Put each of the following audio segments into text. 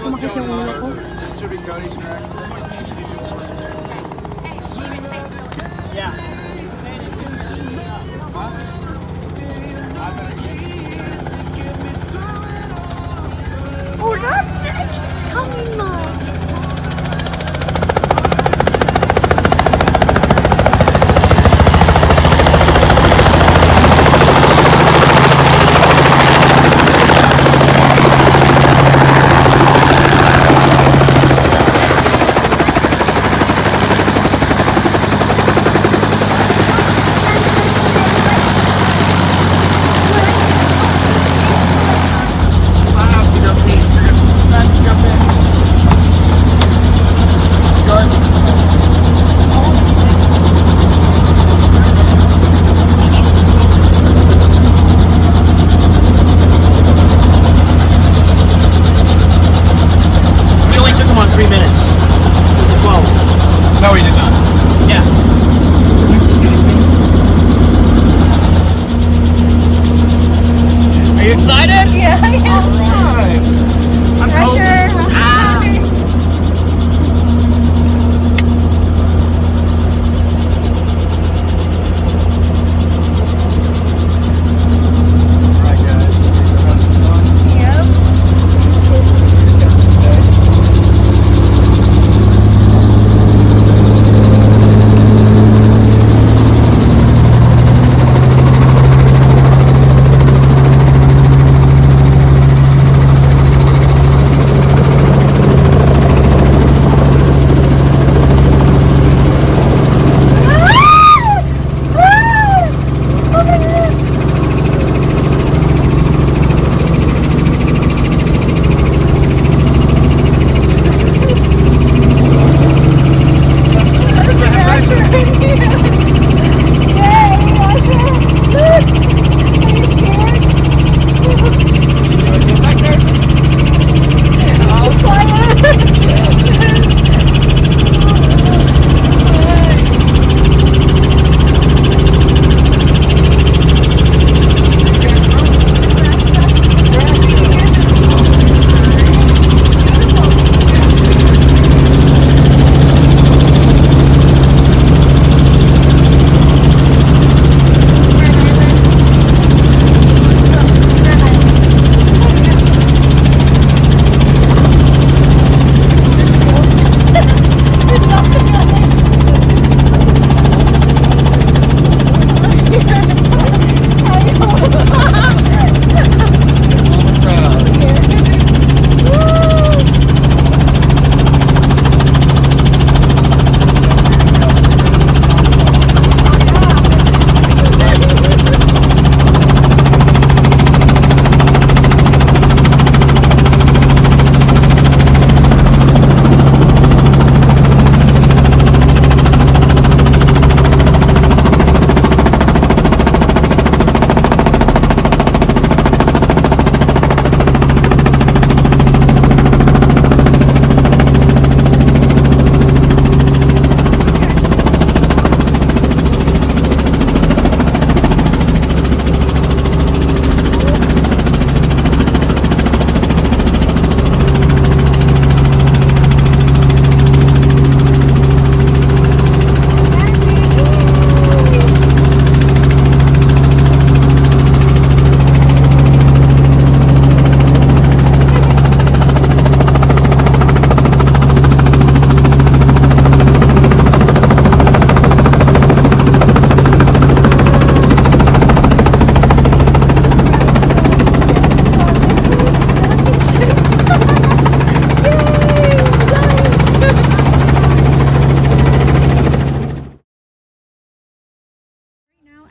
sumakit yung ulo ko. Yeah. Oh, that is coming, Mom.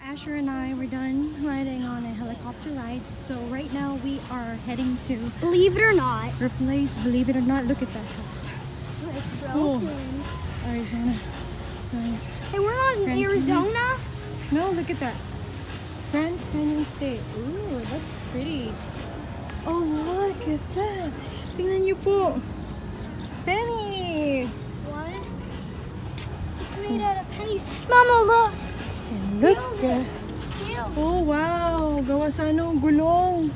Asher and I were done riding on a helicopter ride, so right now we are heading to, Believe it or not, her place. Believe it or not, look at that house. it's Oh, broken. Arizona. Nice. Hey, we're not in Grand Arizona. No, look at that. Grand Canyon State. Ooh, that's pretty. Oh, look at that. Tingnan niyo po. Penny. What? It's made out of pennies. Mama, look. And look Feel at. this. Feel. Oh, wow. Gawa sa ano, gulong.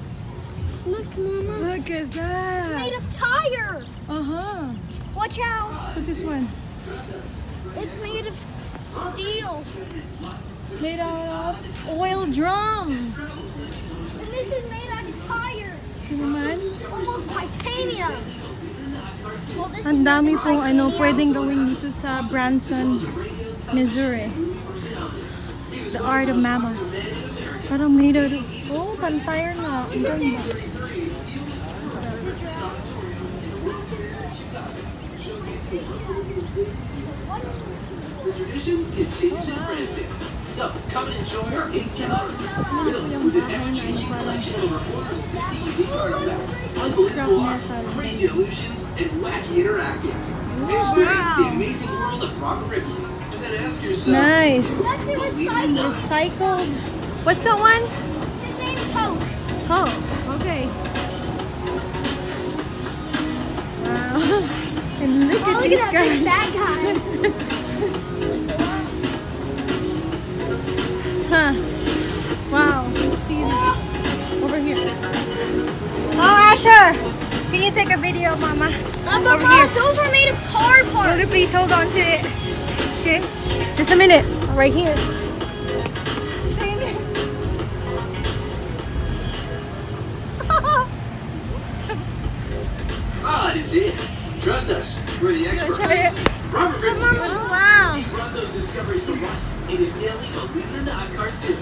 Look, Mama. Look at that. It's made of tire. Uh-huh. Watch out. What's this one? It's made of steel. Made out of oil drum. And this is made out of tire. Naman. Almost titanium. Well, this Ang is dami made of pong titanium. pwedeng gawin dito sa Branson, Missouri. The Art of Mammoth. Parang made out of... Oh, pan-tire na. Ang ganda. The tradition continues in Branson. So, come and enjoy our 8 calories. Filled with an ever-changing collection of over 450 unique artifacts, unbelievable art, crazy illusions, and wacky interactives. Experience the amazing world of Robert Ripley. And then ask yourself, Nice. That's a believe it or recycle. not, Recycled. What's that one? His name's Hope. Oh, okay. Wow. And look Oh, at look this at that big guy. fat guy. Huh. Wow. See over here. Oh, Asher! Can you take a video, Mama? But Over Mom, here. those were made of car parts. Hold it, please. Hold on to it. Okay? Just a minute. Right here. Just a minute. ah, it is it. Trust us, we're the experts. Try it. Robert Ripley Oh, wow. brought those discoveries to life in his daily Believe It or Not cartoon.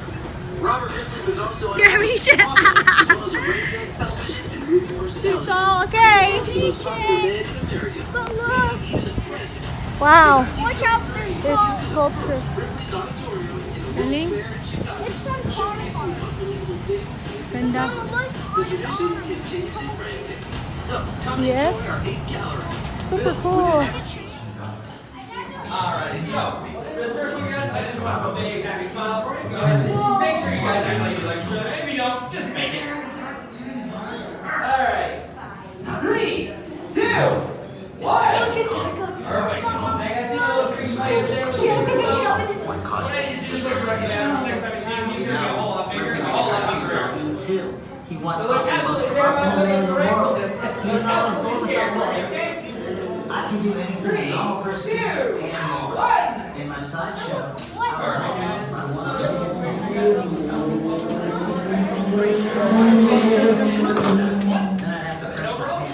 Robert Ripley was also an Yeah, we should. author, as well as a radio, television, and movie personality. It's all okay. He was popular man in America. But look, Even the president. Wow. watch out, there's This car. sculpture. Ripley's Auditorium in the Really? World's Fair in Chicago. It's from car Showcasing parts. unbelievable things in this Ganda. Mama, look. The tradition continues in Branson. So, come and Yes. enjoy our 8 calories. Super Filled cool. with an ever-changing Alright, so this first one, guys, I just want to have a big happy smile for you. Go ahead and make sure you guys act like you like each other. If you don't, just make it. Alright. 3, 2, 1. Perfect. Hey, I see a little green light there. One cause What I need to do is is break it recognition. down. Next time you see him, he's going to be a whole lot bigger and a whole lot bigger. Me too. He wants So to look, be the most absolutely terrible. remarkable man in the world. Gratefulness. Even though I'm Absolutely born scared. without legs, I can do anything a 3, 2, normal person can do and more. 1. In my sideshow, I was Perfect. offered my one against me. Then I'd have to press my hand.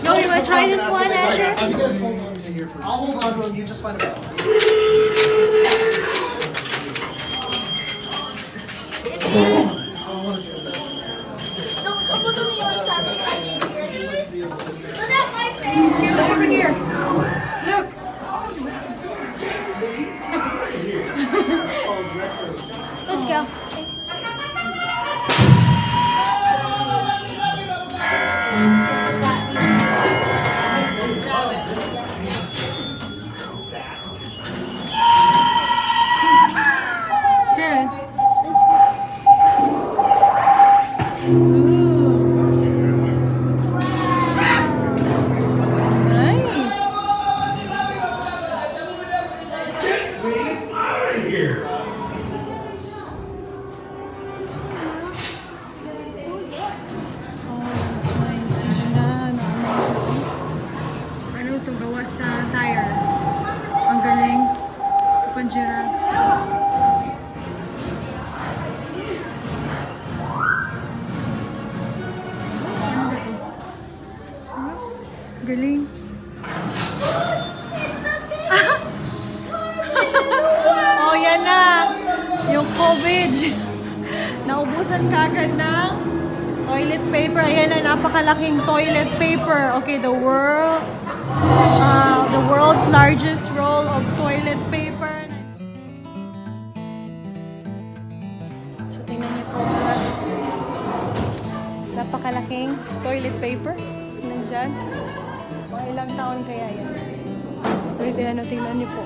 No, you want to try this one, Asher? You guys hold on to here first. I'll hold on to him. You just find a balance. I don't want to do that. Don't come look on the other side. Look at my face. Look over here. Look. Let's go. Good. Ano ito? Gawa sa tire. Ang galing. Ito pang giraffe. Ano ba ito? Huh? Galing. Oh, yan na. Yung COVID. Naubusan kagad ng toilet paper. Ayan na, napakalaking toilet paper. Okay, the world's largest roll of toilet paper. So, tingnan niyo po mga napakalaking toilet paper. Nandyan. Mga ilang taon kaya yan. Tingnan niyo po.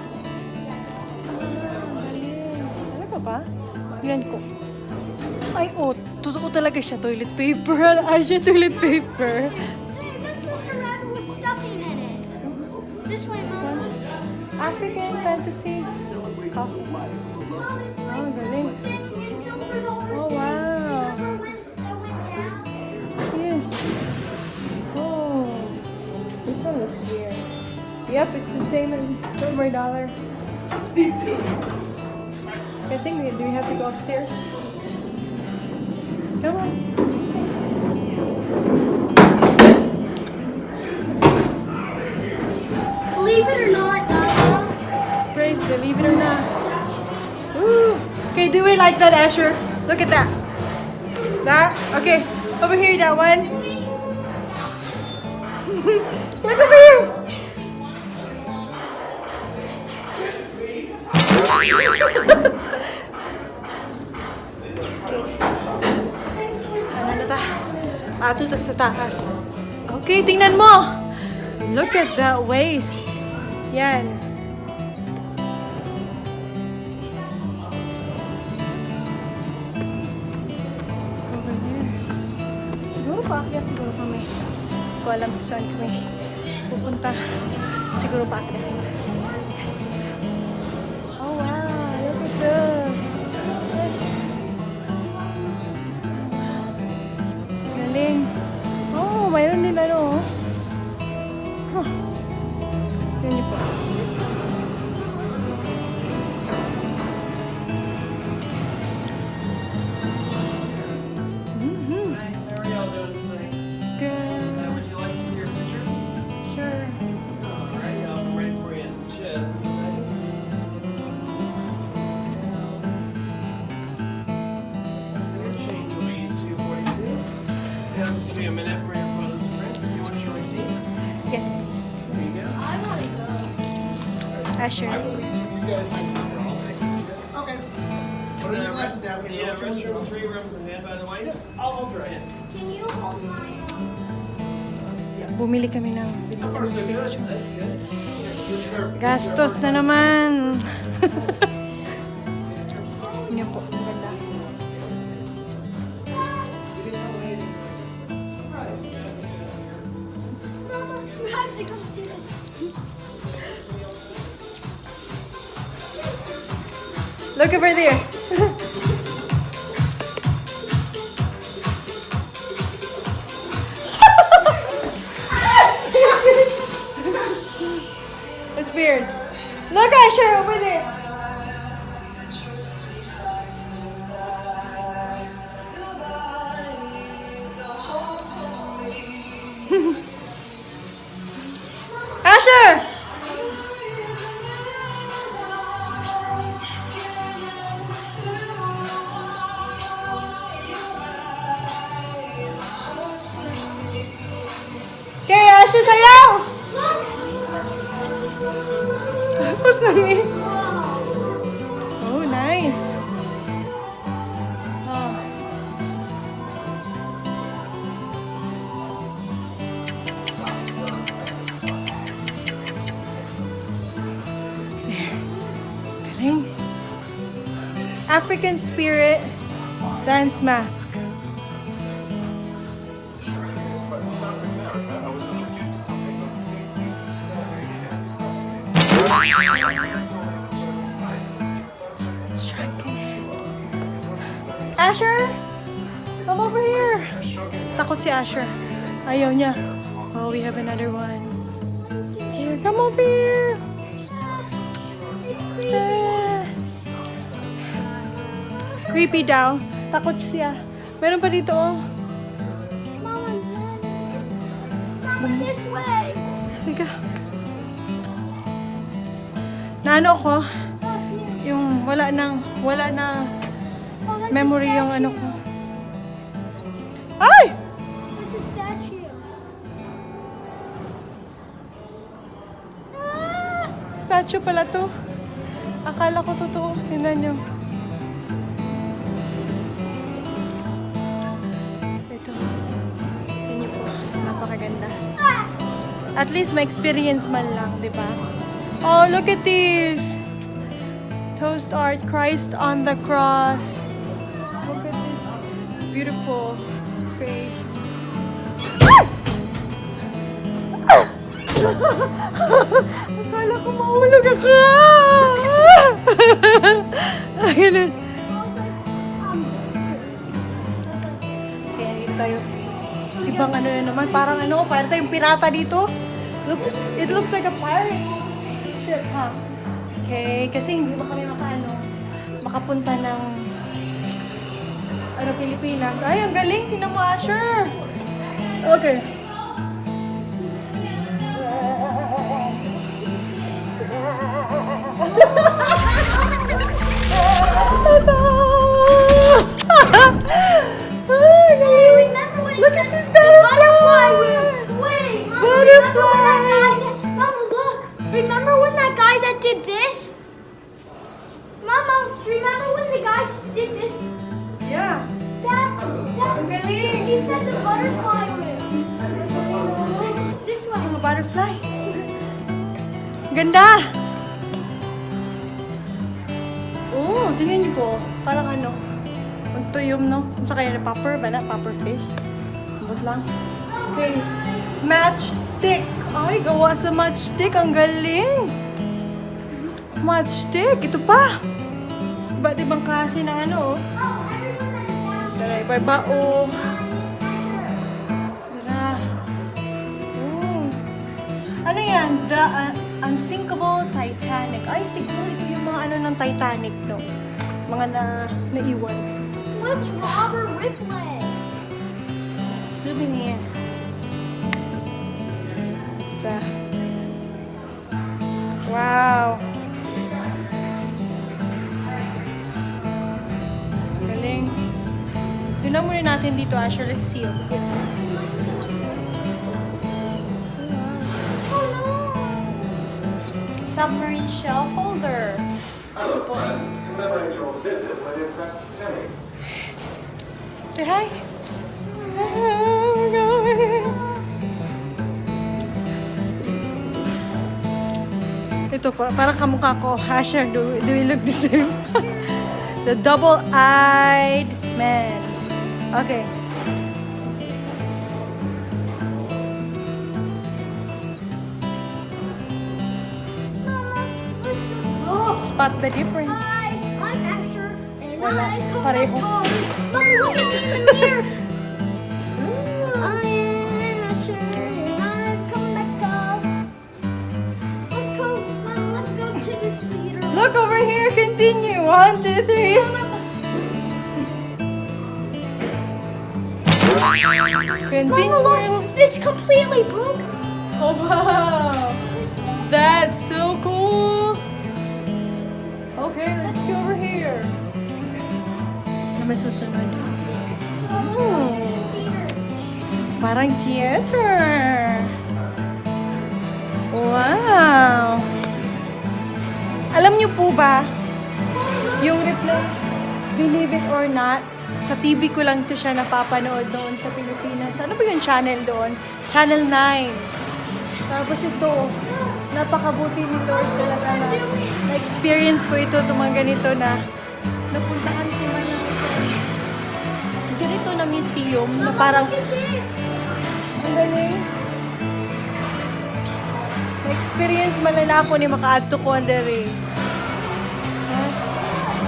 Galing. Talaga ba? Tingnan ko. Ay, oh, totoo talaga siya, toilet paper. Ay, siya, toilet paper. Hey, that's Mr. Rabbit with stuffing in it. This way, Mom. African fantasy. Coffee. Mom, it's like Oh, galing. it's silver dollars. Oh, wow. Yep, it's the same as silver dollar. I think do we have to go upstairs? Come on. Believe it or not, Praise, believe it or not. Woo. Okay, do it like that, Asher. Look at that. That? Okay. Over here, that one. Look over here. Ano na ta? Ato ta sa taas. Okay, tingnan mo. Look at that waist. Yan. Over there. Siguro paakyat siguro kami. Hindi ko alam kung saan kami pupunta. Siguro paakyat. Yes. Oh wow, look at this. Yes. Galing. Oh, mayroon din ano. Huh. Yan niyo po. Mm-hmm. How are y'all doing tonight? Good. Would you like to see your pictures? Sure. Alright, I'll be ready for you in just a second. Change will be 242. It'll just be a minute for your photos to print. You want your receipt? Yes, please. There you go. I want to go. Asher. I will leave you guys hang out there. I'll take you. Okay. Put your glasses down. Yeah, restrooms, 3 rooms ahead, by the way. I'll drive in. Can you hold my Bumili kami ng So good. That's good. gastos na naman. Yan po, ang ganda. Mama, you have to come see this. Look over there. It's weird. Look, Asher, over there. Asher! Okay, Asher, sayaw! Tapos na mi. Oh, nice. Oh. There. Galing. African Spirit Dance Mask. Asher! Come over here! Takot si Asher. Ayaw niya. Oh, we have another one. Here, come over here! Ah. Creepy daw. Takot siya. Meron pa dito, oh. Mama, Mama, this way. Halika. Naano ko, Up here. yung wala na Oh, that's memory a yung ano statue. ko. Ay! It's a statue. Ah! Statue pala to. Akala ko totoo. Tingnan nyo. Ito. Tingnan nyo po. Napakaganda. At least may experience man lang, di ba? Oh, look at this. Toast art, Christ on the cross. Look at this beautiful creation. Akala ko mahulog ako. Ayun. Kaya dito tayo. Ibang ano na naman. Parang ano, parang tayong pirata dito. Look, it looks like a pirate ship, huh? Okay, kasi hindi ba kami makapunta ng Pilipinas. Ay, ang galing! Tingnan mo, Asher! Okay. Remember when Look he at said this the butterfly! Wait, Mama, Butterfly! Mama, look. Remember when that guy that did this? Mama, remember when the guy did this? Yeah. Ang galing! He said the butterfly wing. This one. Ang butterfly. Ganda! Oh, tingnan niyo po. Parang magtuyom, no? Sa kaya na popper ba na? Popper fish? Abot lang. Okay. Matchstick. Ay, gawa sa matchstick. Ang galing! Matchstick. Ito pa. Iba't ibang klase ng oh. Tara, iba-ibao. Tara. Ano yan? The Unsinkable Titanic. Ay, siguro ito yung mga ng Titanic, no? Mga naiwan. What's Robert Ripley? Souvenir. Diba? Wow. Galing. Tignan muna natin dito, Asher. Let's see. Okay. Oh no. Submarine shell holder. Ito po. Say hi. Ito po, parang kamukha ko. Asher, do we look the same? The double-eyed man. Okay. Oh, Spot the difference. hi. I'm Asher, and Wala. I come Pareho. back home. Mama, look at me in the mirror. I am Asher, and I've come back home. Let's go, Mama. Let's go to the theater. Look over here. Continue. 1, 2, 3. Mama, Continue. look. It's completely broken. Oh, wow. That's so cool. Okay, let's go over here. Ano ba susunod? Oh, parang theater. Wow. Alam niyo po ba, yung Replace, Believe It or Not, sa TV ko lang to siya napapanood doon sa Pilipinas. Ano ba yung channel doon? Channel 9. Tapos ito, napakabuti ni Lord talaga na experience ko ito, itong mga ganito na napuntahan ko man lang ito. Ganito na museum na parang, Look at this. ang galing. Na-experience man lang ako ni makaadto ko ang dere.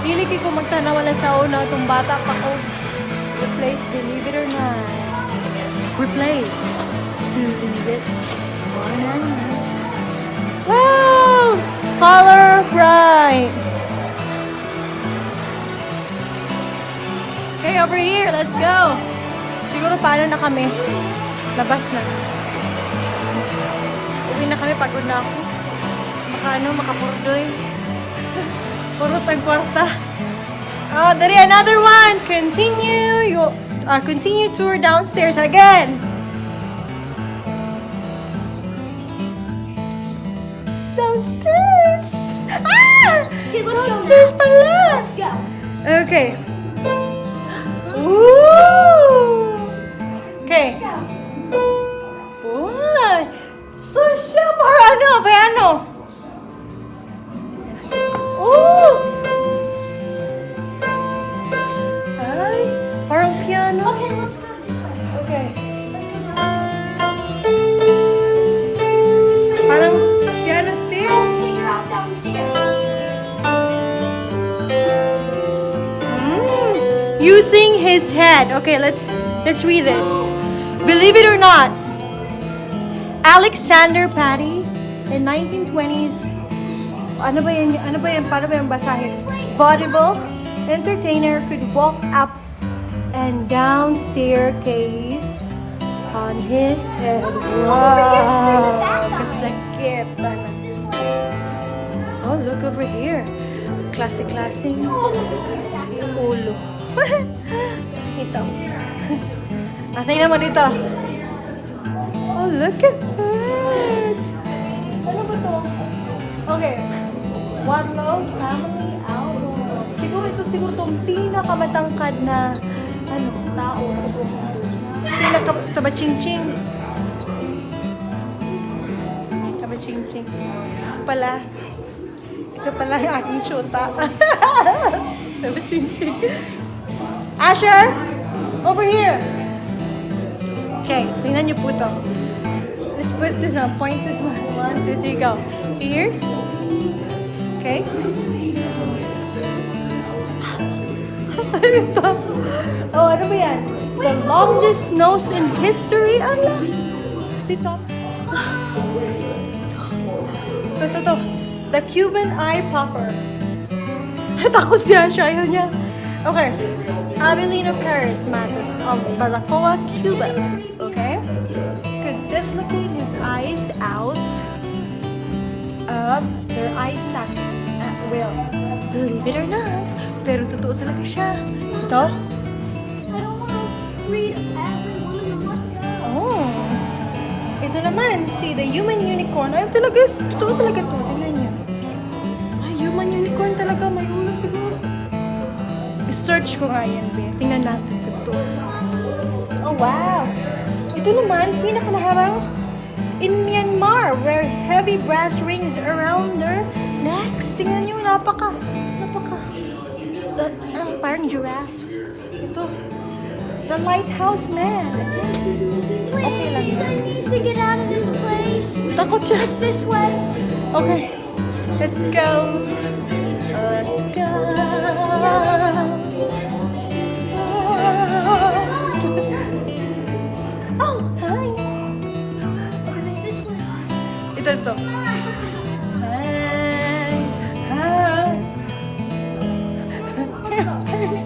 Dili ko magtanaw wala sa una, itong bata pa ko. Replace, believe it or not. Replace, believe it or not. Wow! Color bright. Okay, over here. Let's go. Siguro paano na kami? Labas na. Uwi na kami. Pagod na ako. Makapurdoy. Purot ang kwarta. Oh, dari another one. Continue tour downstairs again. It's downstairs. Ah! Okay, let's go Downstairs now. pala. Let's go. Okay. Ooh. Okay. Let's go. Wow. So siya para piano. Ooh. Ay, parang piano. Okay, let's go this way. Okay. Let's go now. Parang piano stairs. Let's figure out downstairs. Using his head. Okay, let's read this. Believe it or not, Alexander Patty in 1920s. Ano ba yan? Paano ba yung basahin? Vaudeville entertainer could walk up and down staircase on his head. Wow! Kasakit. This one. Oh, look over here. Klase-klaseng Oh, exactly. ulo. Ito. Tingnan mo dito. Oh, look at that. Ano ba to? Okay. Wadlow Family Album. Siguro itong pinakamatangkad na tao sa buong mundo. Pinaka-tabaching-ching. Tabaching-ching. Ito pala ang aking syota. Tabaching-ching. Asher! Over here! Okay, tingnan niyo po ito. Let's put this on. Point this one. 1, 2, 3, go. Here. Okay. Ito. Oh, ano ba yan? The longest nose in history? Ano? Ito. Ito. The Cuban eye popper. Takot siya. Ayaw niya. Okay. Avelino Paris Matos of Baracoa, Cuba. Okay? Could dislocate his eyes out of their eye sockets at will. Believe it or not, pero totoo talaga siya. Ito? I don't want to read every one of them. Let's go. Oh. Ito naman, see, the human unicorn. Ay, talaga, totoo talaga ito. Tingnan niyo. Ay, human unicorn talaga. May ulo siguro. I-search ko nga yan, be. Tingnan natin ito. Oh, wow. Ito naman, pinakamaharang in Myanmar, where heavy brass rings around their necks. Tingnan niyo, parang giraffe. Ito. The Lighthouse Man. Okay lang Please, yan. I need to get out of this place. Takot siya. It's this way. Okay. Let's go. Let's go. Oh, hi. This way. Ito. Hi.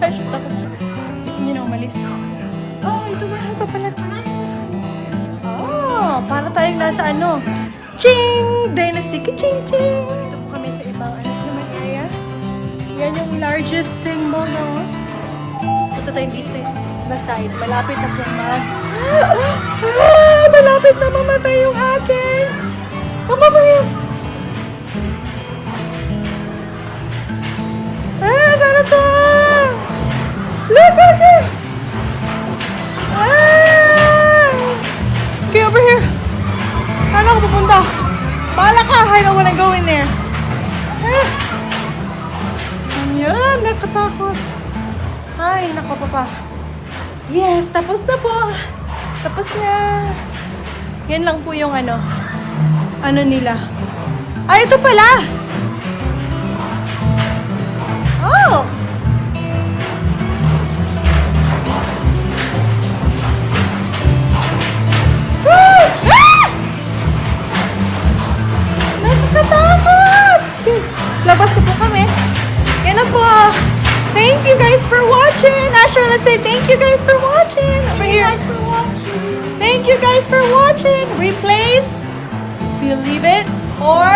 Takot siya. Gusto niyo na umalis. Oh, ito ba? Ito pala. Oh, para tayong nasa ano. Ching! Dynasty. Ching! Ito po kami sa ibang naman area. Yan yung largest thing mo, no? Ito tayong na side. Malapit na pong malapit na mamatay yung akin. Come over here. Sana to? Look at her. Okay, over here. Saan ako pupunta? Bahala ka. I don't wanna go in there. Ayan, nakatakot. Ay, nako papa. Yes, tapos na po. Tapos na. Yan lang po yung ano nila. Ay, ito pala. Oh! Nakakatakot! Labas na po kami. Yan na po. Thank you guys for watching. Asher, let's say thank you guys for watching. Over Thank you here. guys for watching. Thank you guys for watching. Replays. Believe it or